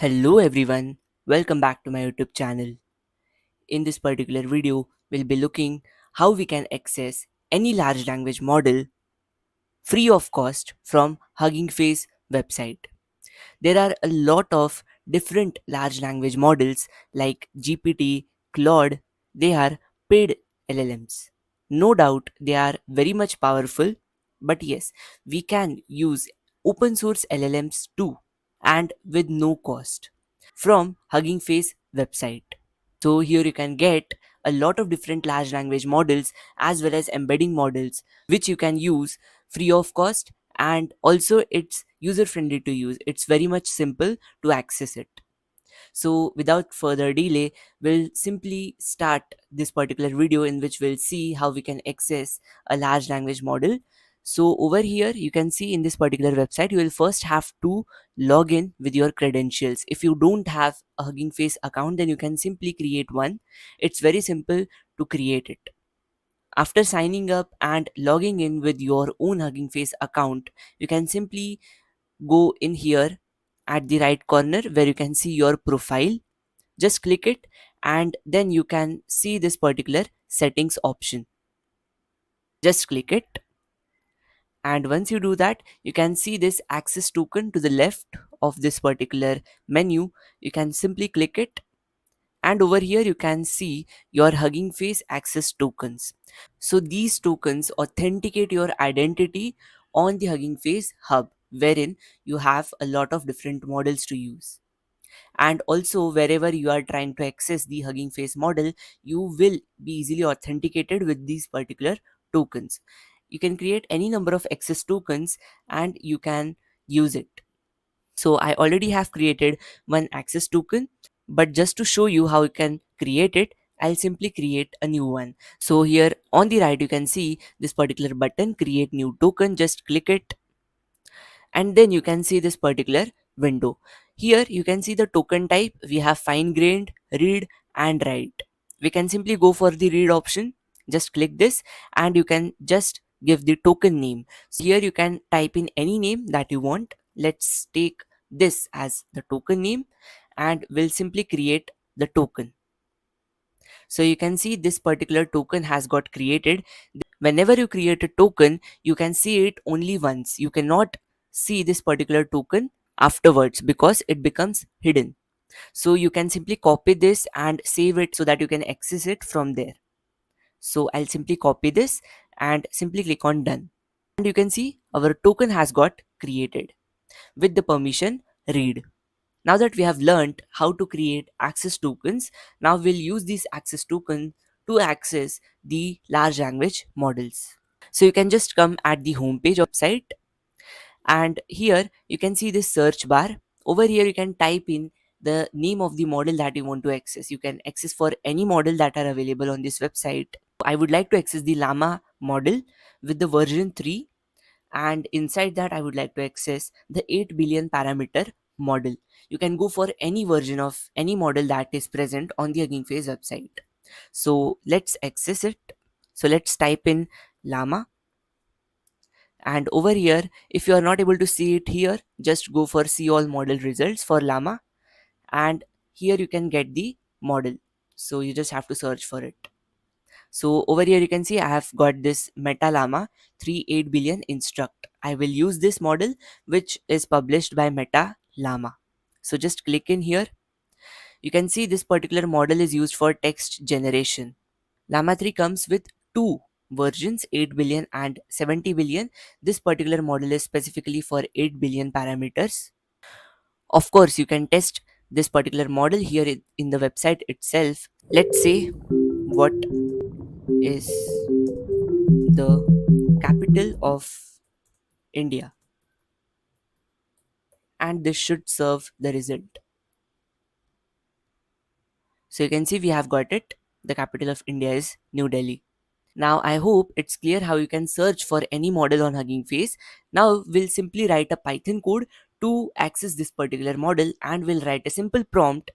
Hello everyone, welcome back to my YouTube channel. In this particular video, we'll be looking how we can access any large language model free of cost from Hugging Face website. There are a lot of different large language models like GPT, Claude, they are paid LLMs. No doubt they are very much powerful, but yes, we can use open source LLMs too and with no cost from Hugging Face website. So here you can get a lot of different large language models as well as embedding models which you can use free of cost, and also it's user friendly to use. It's very much simple to access it. So without further delay, we'll simply start this particular video in which we'll see how we can access a large language model. So over here, you can see in this particular website, you will first have to log in with your credentials. If you don't have a Hugging Face account, then you can simply create one. It's very simple to create it. After signing up and logging in with your own Hugging Face account, you can simply go in here at the right corner where you can see your profile. Just click it and then you can see this particular settings option. Just click it, and once you do that, you can see this access token to the left of this particular menu. You can simply click it, and over here you can see your Hugging Face access tokens. So these tokens authenticate your identity on the Hugging Face hub, wherein you have a lot of different models to use. And also, wherever you are trying to access the Hugging Face model, you will be easily authenticated with these particular tokens. You can create any number of access tokens and you can use it. So I already have created one access token, but just to show you how you can create it, I'll simply create a new one. So here on the right you can see this particular button, create new token. Just click it, and then you can see this particular window. Here you can see the token type. We have fine grained, read and write. We can simply go for the read option. Just click this and you can just give the token name. So here you can type in any name that you want. Let's take this as the token name and we'll simply create the token. So you can see this particular token has got created. Whenever you create a token, you can see it only once. You cannot see this particular token afterwards because it becomes hidden. So you can simply copy this and save it so that you can access it from there. So I'll simply copy this and simply click on done. And you can see our token has got created with the permission read. Now that we have learned how to create access tokens, now we'll use these access tokens to access the large language models. So you can just come at the home page of site, and here you can see this search bar. Over here you can type in the name of the model that you want to access. You can access for any model that are available on this website. I would like to access the Llama model with the version 3, and inside that I would like to access the 8 billion parameter model. You can go for any version of any model that is present on the Hugging Face website. So let's access it. So let's type in Llama, and over here if you are not able to see it here, just go for see all model results for Llama, and here you can get the model. So you just have to search for it. So over here you can see I have got this Meta Llama 38 billion instruct. I will use this model which is published by Meta Llama. So just click in here. You can see this particular model is used for text generation. Llama 3 comes with two versions, 8 billion and 70 billion. This particular model is specifically for 8 billion parameters. Of course, you can test this particular model here in the website itself. Let's say what is the capital of India, and this should serve the result. So you can see we have got it. The capital of India is New Delhi. Now I hope it's clear how you can search for any model on Hugging Face. Now we'll simply write a Python code to access this particular model, and we'll write a simple prompt.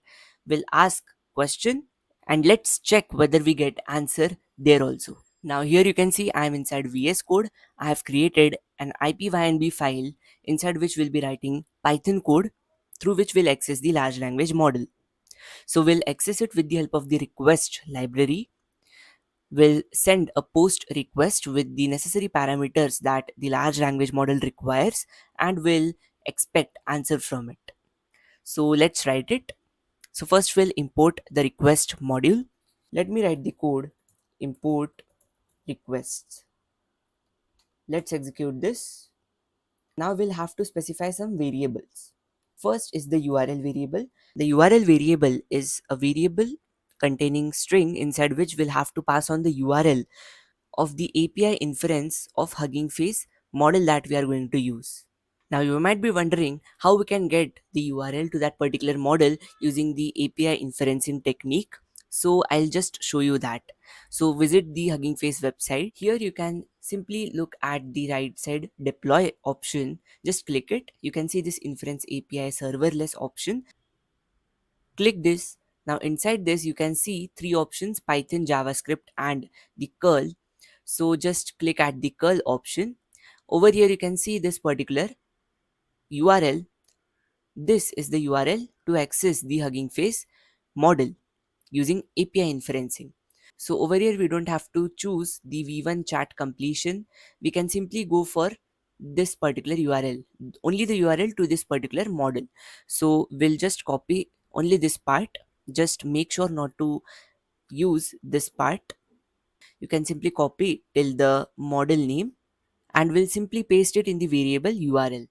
We'll ask question and let's check whether we get answer there also. Now here you can see I'm inside VS Code. I have created an IPYNB file inside which we'll be writing Python code. through which we'll access the large language model. So we'll access it with the help of the request library. We'll send a post request with the necessary parameters that the large language model requires, and we'll expect answer from it. So let's write it. So first we'll import the request module. Let me write the code. Import requests. Let's execute this. Now we'll have to specify some variables. First is the URL variable. The URL variable is a variable containing string inside which we'll have to pass on the URL of the API inference of Hugging Face model that we are going to use. Now you might be wondering how we can get the URL to that particular model using the API inferencing technique. So I'll just show you that. So visit the Hugging Face website. Here you can simply look at the right side deploy option. Just click it. You can see this inference API serverless option. Click this. Now inside this you can see three options: Python, JavaScript and the curl. So just click at the curl option. Over here you can see this particular URL. This is the URL to access the Hugging Face model using API inferencing. So over here we don't have to choose the V1 chat completion. We can simply go for this particular URL, only the URL to this particular model. So we'll just copy only this part. Just make sure not to use this part. You can simply copy till the model name, and we'll simply paste it in the variable URL.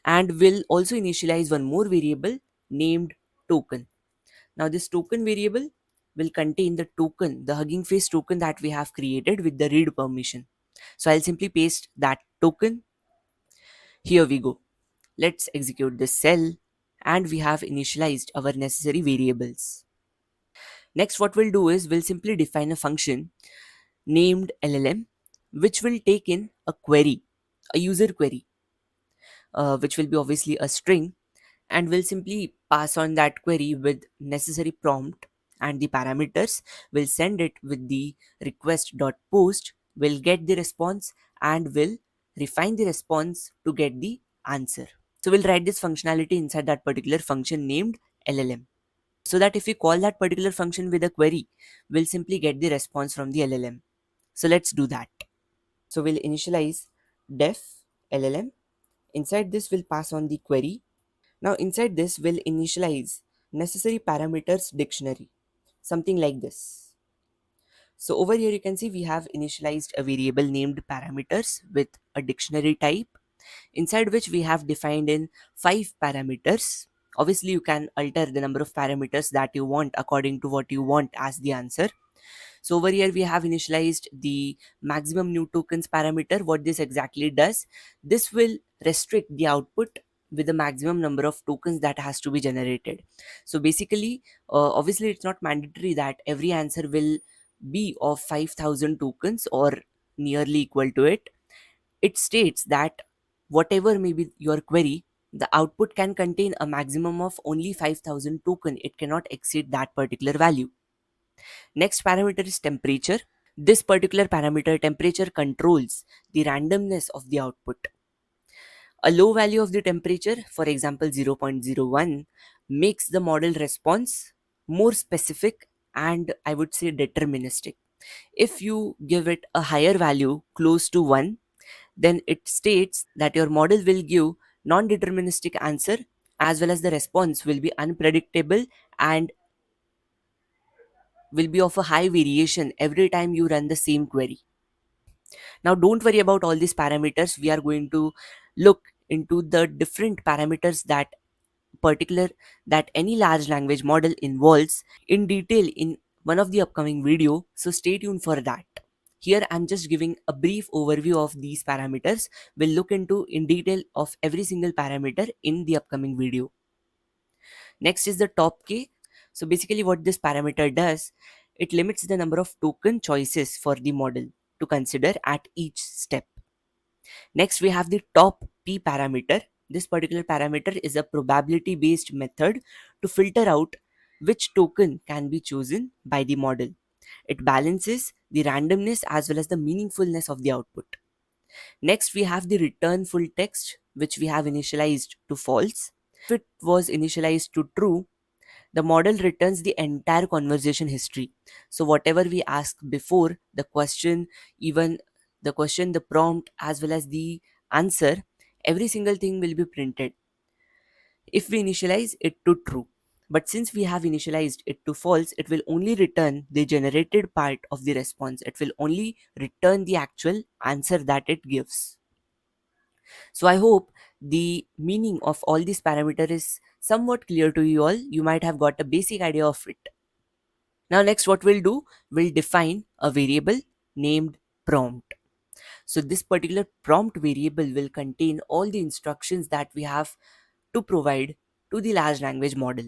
And we'll also initialize one more variable named token. Now this token variable will contain the token, the Hugging Face token that we have created with the read permission. So I'll simply paste that token. Here we go. Let's execute this cell, and we have initialized our necessary variables. Next what we'll do is we'll simply define a function named LLM, which will take in a query, a user query, which will be obviously a string, and we'll simply pass on that query with necessary prompt and the parameters. We'll send it with the request.post. We'll get the response and we'll refine the response to get the answer. So we'll write this functionality inside that particular function named LLM, so that if we call that particular function with a query, we'll simply get the response from the LLM. So let's do that. So we'll initialize def LLM. Inside this we'll pass on the query. Now inside this we'll initialize necessary parameters dictionary, something like this. So over here you can see we have initialized a variable named parameters with a dictionary type, inside which we have defined in 5 parameters. Obviously you can alter the number of parameters that you want according to what you want as the answer. So over here we have initialized the maximum new tokens parameter. What this exactly does, this will restrict the output with the maximum number of tokens that has to be generated. So basically, obviously it's not mandatory that every answer will be of 5,000 tokens or nearly equal to it. It states that whatever may be your query, the output can contain a maximum of only 5,000 token. It cannot exceed that particular value. Next parameter is temperature. This particular parameter, temperature, controls the randomness of the output. A low value of the temperature, for example 0.01, makes the model response more specific and I would say deterministic. If you give it a higher value close to 1, then it states that your model will give non-deterministic answer, as well as the response will be unpredictable and will be of a high variation every time you run the same query. Now don't worry about all these parameters. We are going to look into the different parameters that any large language model involves in detail in one of the upcoming video. So stay tuned for that. Here I'm just giving a brief overview of these parameters. We'll look into in detail of every single parameter in the upcoming video. Next is the top K. So basically what this parameter does, it limits the number of token choices for the model to consider at each step. Next we have the top P parameter. This particular parameter is a probability based method to filter out which token can be chosen by the model. It balances the randomness as well as the meaningfulness of the output. Next we have the return full text. which we have initialized to false. If it was initialized to true, the model returns the entire conversation history. So whatever we asked before, the question, even the question, the prompt, as well as the answer, every single thing will be printed if we initialize it to true. But since we have initialized it to false, it will only return the generated part of the response. It will only return the actual answer that it gives. So I hope the meaning of all these parameters is somewhat clear to you all. You might have got a basic idea of it. Now next what we'll do, we'll define a variable named prompt. So this particular prompt variable will contain all the instructions that we have to provide to the large language model.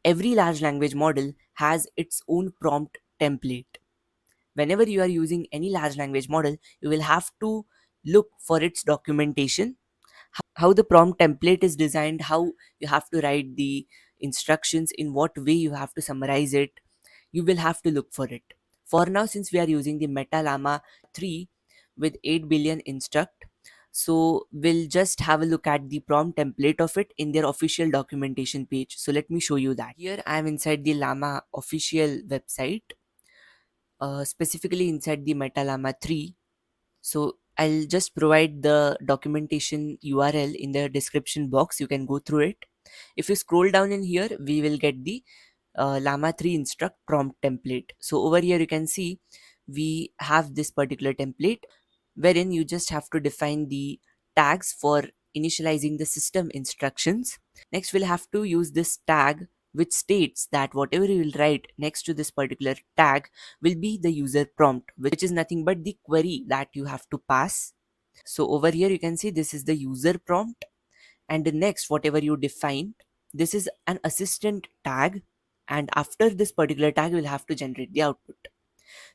Every large language model has its own prompt template. Whenever you are using any large language model, you will have to look for its documentation, how the prompt template is designed, how you have to write the instructions, in what way you have to summarize it. You will have to look for it. For now, since we are using the Meta Llama 3 with 8 billion instruct, so we'll just have a look at the prompt template of it in their official documentation page. So let me show you that. Here I am inside the Llama official website, specifically inside the Meta Llama 3. So I'll just provide the documentation URL in the description box. You can go through it. If you scroll down in here, we will get the Llama 3 instruct prompt template. So over here you can see we have this particular template wherein you just have to define the tags for initializing the system instructions. Next, we'll have to use this tag which states that whatever you will write next to this particular tag will be the user prompt, which is nothing but the query that you have to pass. So over here you can see this is the user prompt, and the next whatever you define, this is an assistant tag, and after this particular tag you will have to generate the output.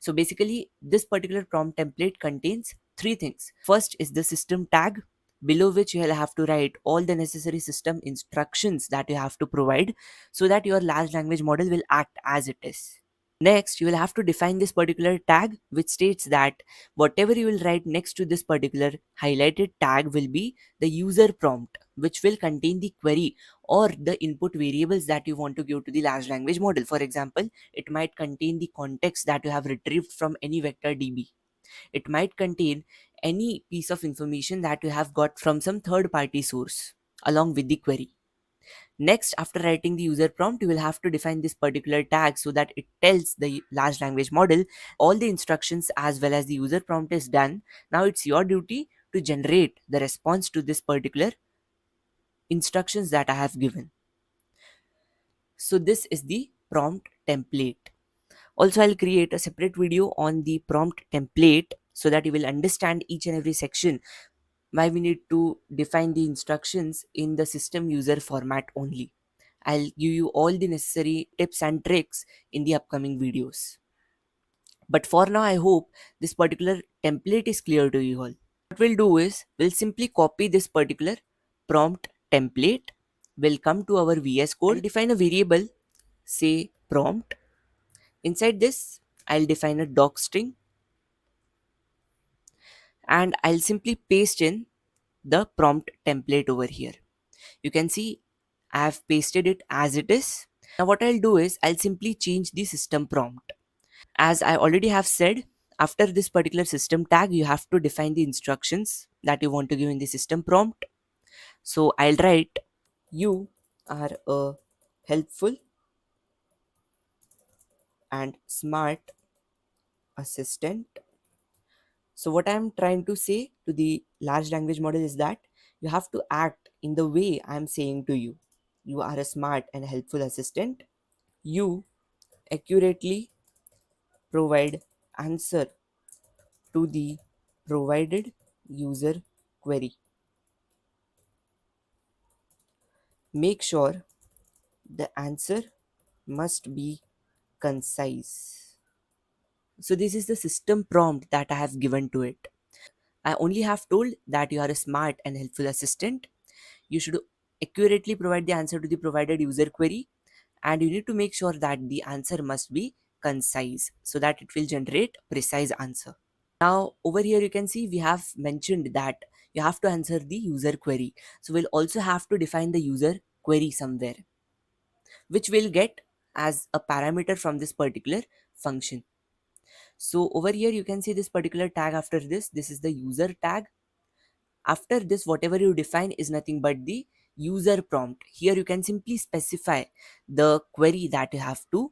So basically, this particular prompt template contains three things. First is the system tag, below which you will have to write all the necessary system instructions that you have to provide so that your large language model will act as it is. Next, you will have to define this particular tag, which states that whatever you will write next to this particular highlighted tag will be the user prompt, which will contain the query or the input variables that you want to give to the large language model. For example, it might contain the context that you have retrieved from any vector DB. It might contain any piece of information that you have got from some third party source along with the query. Next, after writing the user prompt, you will have to define this particular tag so that it tells the large language model all the instructions as well as the user prompt is done. Now it's your duty to generate the response to this particular instructions that I have given. So this is the prompt template. Also, I'll create a separate video on the prompt template so that you will understand each and every section why we need to define the instructions in the system user format only. I'll give you all the necessary tips and tricks in the upcoming videos. But for now, I hope this particular template is clear to you all. What we'll do is we'll simply copy this particular prompt template. We'll come to our VS Code, define a variable, say prompt. Inside this, I'll define a doc string and I'll simply paste in the prompt template over here. You can see I have pasted it as it is. Now what I'll do is I'll simply change the system prompt. As I already have said, after this particular system tag, you have to define the instructions that you want to give in the system prompt. So I'll write, you are a helpful and smart assistant. So what I'm trying to say to the large language model is that you have to act in the way I'm saying to you. You are a smart and helpful assistant. You accurately provide answer to the provided user query. Make sure the answer must be concise. So this is the system prompt that I have given to it. I only have told that you are a smart and helpful assistant. You should accurately provide the answer to the provided user query, and you need to make sure that the answer must be concise so that it will generate precise answer. Now over here you can see we have mentioned that you have to answer the user query. So we'll also have to define the user query somewhere, which we'll get as a parameter from this particular function. So over here you can see this particular tag after this. This is the user tag. After this, whatever you define is nothing but the user prompt. Here you can simply specify the query that you have to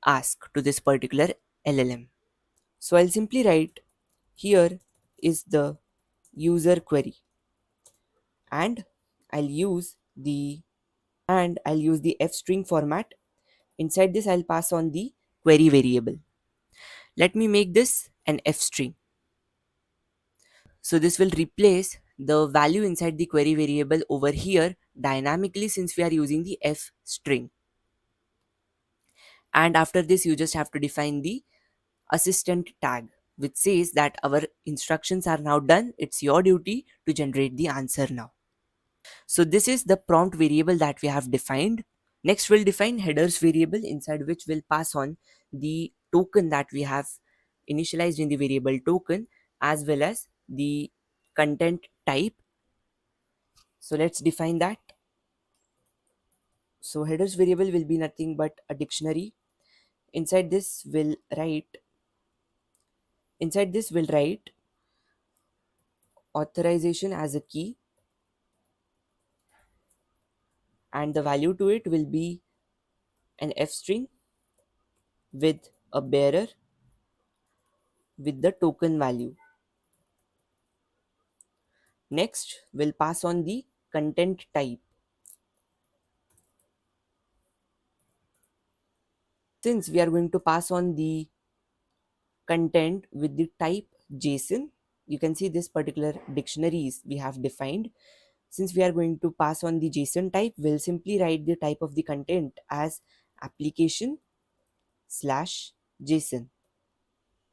ask to this particular LLM. So I'll simply write here is the user query, and I'll use the I'll use the f string format. Inside this I'll pass on the query variable. Let me make this an f string. So this will replace the value inside the query variable over here dynamically, since we are using the f string. And after this you just have to define the assistant tag, which says that our instructions are now done. It's your duty to generate the answer now. So this is the prompt variable that we have defined. Next we'll define headers variable, inside which we'll pass on the token that we have initialized in the variable token, as well as the content type. So let's define that. So headers variable will be nothing but a dictionary. Inside this we'll write authorization as a key, and the value to it will be an f string with a bearer with the token value. Next, we'll pass on the content type. Since we are going to pass on the content with the type JSON, you can see this particular dictionaries we have defined. Since we are going to pass on the JSON type, we'll simply write the type of the content as application slash JSON.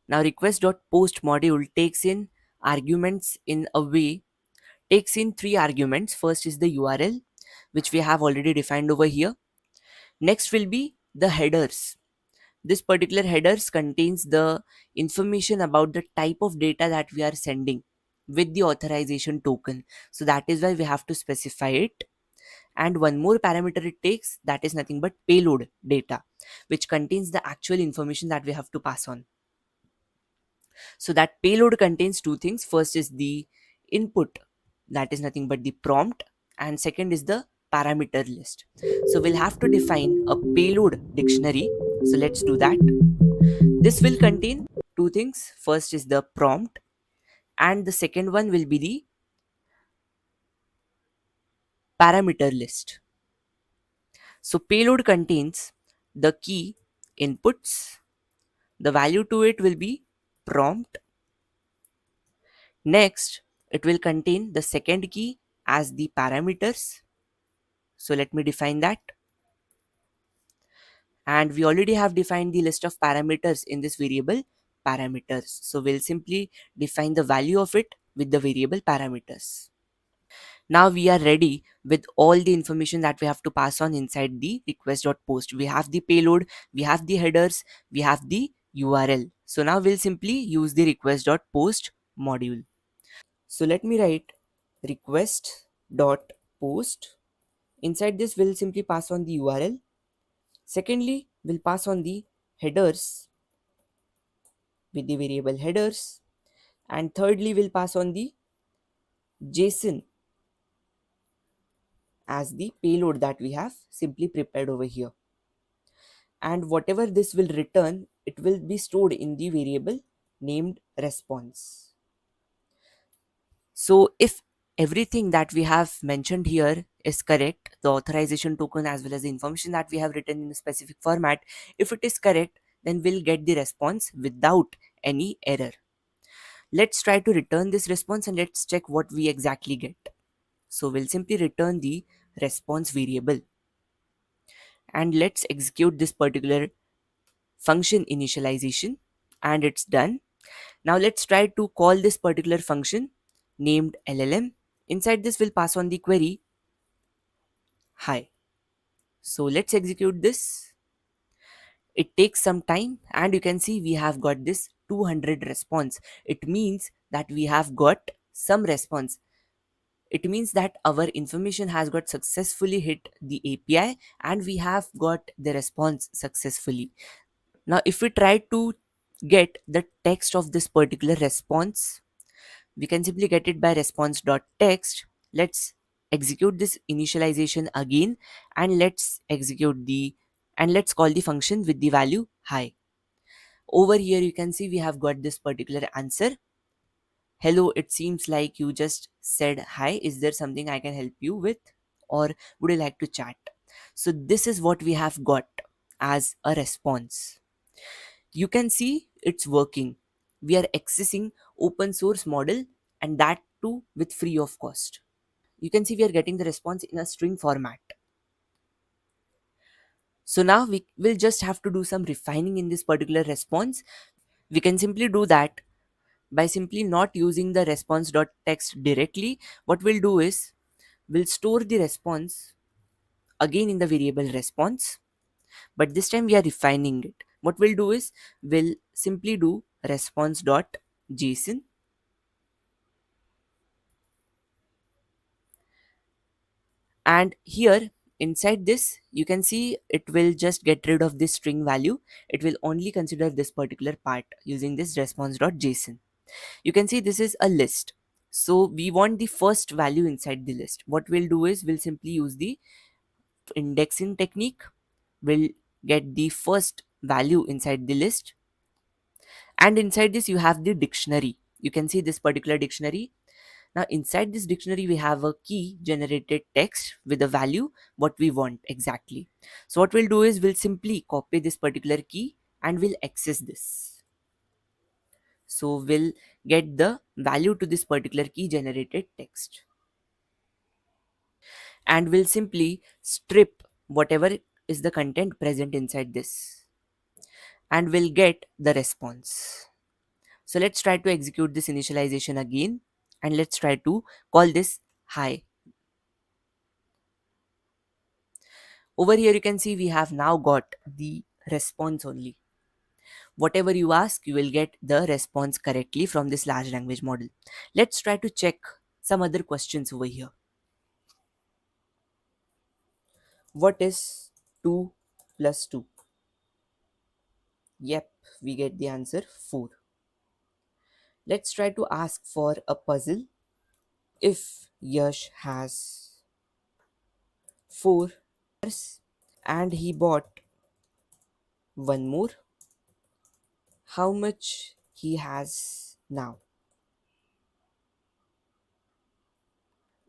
Now request.post module takes in three arguments. First is the URL, which we have already defined over here. Next will be the headers. This particular headers contains the information about the type of data that we are sending with the authorization token. So that is why we have to specify it. And one more parameter it takes, that is nothing but payload data, which contains the actual information that we have to pass on. So that payload contains two things. First is the input, that is nothing but the prompt, and second is the parameter list. So we'll have to define a payload dictionary. So let's do that. This will contain two things. First is the prompt, and the second one will be the parameter list. So payload contains the key inputs, the value to it will be prompt. Next, it will contain the second key as the parameters. So let me define that. And we already have defined the list of parameters in this variable parameters. So we'll simply define the value of it with the variable parameters. Now we are ready with all the information that we have to pass on inside the request.post. We have the payload, we have the headers, we have the URL. So now we'll simply use the request.post module. So let me write request.post. Inside this, we'll simply pass on the URL. Secondly, we'll pass on the headers with the variable headers. And thirdly, we'll pass on the JSON as the payload that we have simply prepared over here. And whatever this will return, it will be stored in the variable named response. So if everything that we have mentioned here is correct, the authorization token as well as the information that we have written in a specific format, if it is correct, then we'll get the response without any error. Let's try to return this response and let's check what we exactly get. So we'll simply return the response variable, and let's execute this particular function initialization, and it's done. Now let's try to call this particular function named LLM. Inside this we'll pass on the query hi. So let's execute this. It takes some time, and you can see we have got this 200 response. It means that we have got some response. it means that our information has got successfully hit the API and we have got the response successfully. Now, if we try to get the text of this particular response, we can simply get it by response.text. Let's execute this initialization again, and let's call the function with the value hi. Over here you can see we have got this particular answer. Hello, it seems like you just said hi. Is there something I can help you with? Or would you like to chat? So, this is what we have got as a response. You can see it's working. We are accessing open source model, and that too with free of cost. You can see we are getting the response in a string format. So now we will just have to do some refining in this particular response. We can simply do that by simply not using the response.text directly. What we'll do is we'll store the response again in the variable response, but this time we are refining it. What we'll do is we'll simply do response.json, and here inside this you can see it will just get rid of this string value. It will only consider this particular part using this response.json. You can see this is a list, so we want the first value inside the list. What we'll do is we'll simply use the indexing technique. We'll get the first value inside the list, and inside this you have the dictionary. You can see this particular dictionary. Now inside this dictionary we have a key generated text with a value what we want exactly. So what we'll do is we'll simply copy this particular key and we'll access this. So we'll get the value to this particular key generated text, and we'll simply strip whatever is the content present inside this, and we'll get the response. So let's try to execute this initialization again, and let's try to call this hi. Over here you can see we have now got the response only. Whatever you ask, you will get the response correctly from this large language model. Let's try to check some other questions over here. What is 2 plus 2? Yep, we get the answer 4. Let's try to ask for a puzzle. If Yash has 4 cars and he bought one more, how much he has now?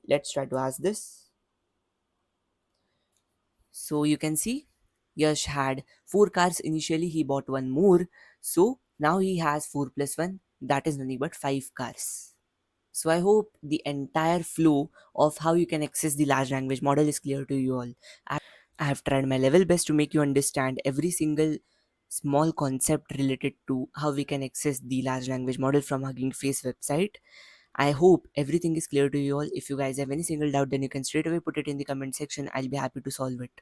Let's try to ask this. So you can see Yash had 4 cars initially, he bought one more. So now he has 4 plus 1, that is nothing but 5 cars. So I hope the entire flow of how you can access the large language model is clear to you all. I have tried my level best to make you understand every single small concept related to how we can access the large language model from Hugging Face website. I hope everything is clear to you all. If you guys have any single doubt, then you can straight away put it in the comment section. I'll be happy to solve it.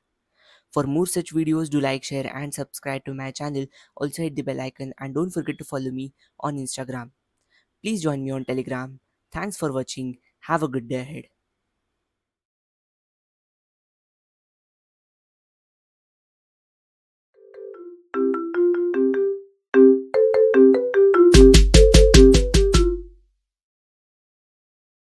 For more such videos, do like, share, and subscribe to my channel. Also hit the bell icon and don't forget to follow me on Instagram. Please join me on Telegram. Thanks for watching. Have a good day ahead.